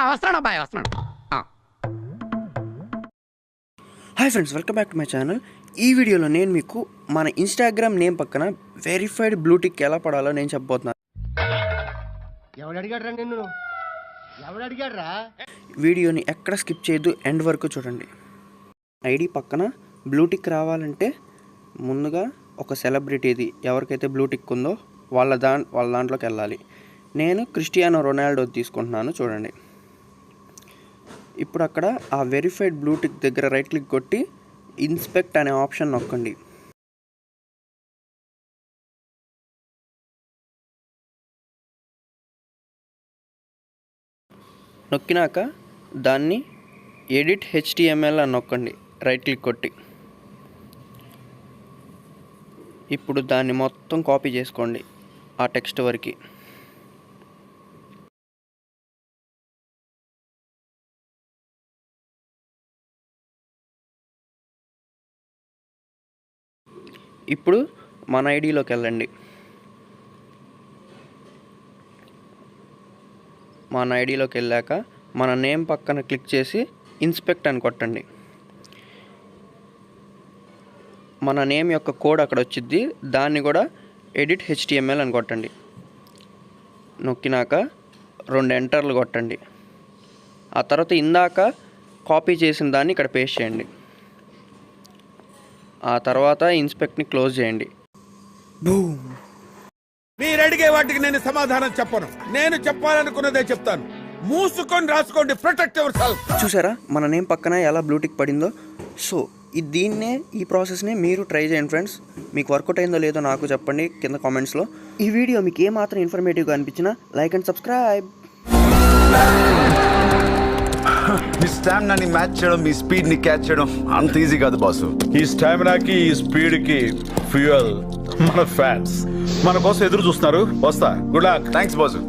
వస్తున్నాను అబ్బాయి వస్తున్నాను. Hi friends, welcome back to my channel. ఈ వీడియోలో నేను మీకు మన ఇన్స్టాగ్రామ్ నేమ్ పక్కన వెరిఫైడ్ బ్లూటిక్ ఎలా పడాలో నేను చెప్పబోతున్నాను. వీడియోని ఎక్కడ స్కిప్ చేయొద్దు, ఎండ్ వరకు చూడండి. ఐడి పక్కన బ్లూటిక్ రావాలంటే ముందుగా ఒక సెలబ్రిటీది ఎవరికైతే బ్లూటిక్ ఉందో వాళ్ళ దాంట్లోకి వెళ్ళాలి. నేను క్రిస్టియానో రొనాల్డో తీసుకుంటున్నాను. చూడండి, ఇప్పుడు అక్కడ ఆ వెరిఫైడ్ బ్లూటిక్ దగ్గర రైట్ క్లిక్ కొట్టి ఇన్స్పెక్ట్ అనే ఆప్షన్ నొక్కండి. నొక్కినాక దాన్ని ఎడిట్ హెచ్టిఎంఎల్ అని నొక్కండి రైట్ క్లిక్ కొట్టి. ఇప్పుడు దాన్ని మొత్తం కాపీ చేసుకోండి ఆ టెక్స్ట్ వరకు. ఇప్పుడు మన ఐడిలోకి వెళ్ళండి. మన ఐడిలోకి వెళ్ళాక మన నేమ్ పక్కన క్లిక్ చేసి ఇన్స్పెక్ట్ అని కొట్టండి. మన నేమ్ యొక్క కోడ్ అక్కడ వచ్చింది, దాన్ని కూడా ఎడిట్ హెచ్టిఎంఎల్ అని కొట్టండి. నొక్కినాక 2 ఎంటర్లు కొట్టండి. ఆ తర్వాత ఇందాక కాపీ చేసిన దాన్ని ఇక్కడ పేస్ట్ చేయండి. ఆ తర్వాత ఇన్స్పెక్ట్ని క్లోజ్ చేయండి. మీరు అడిగే వాటికి నేను సమాధానం చెప్పను. నేను చెప్పాలనుకున్నదే చెప్తాను. మూసుకొని రాసుకోండి. Protect your self. చూసారా మన నేమ్ పక్కన ఎలా బ్లూటిక్ పడిందో? సో ఈ ప్రాసెస్ని మీరు ట్రై చేయండి ఫ్రెండ్స్. మీకు వర్కౌట్ అయిందో లేదో నాకు చెప్పండి కింద కామెంట్స్లో. ఈ వీడియో మీకు ఏమాత్రం ఇన్ఫర్మేటివ్గా అనిపించినా లైక్ అండ్ సబ్స్క్రైబ్. మీ స్టామినాని మ్యాచ్ చేయడం, మీ స్పీడ్ ని క్యాచ్ చేయడం అంత ఈజీ కాదు బాసు. ఈ స్టామినాకి ఈ స్పీడ్ కి ఫ్యూయల్ మన ఫ్యాన్స్ మన కోసం ఎదురు చూస్తున్నారు. వస్తా. Good luck. Thanks boss.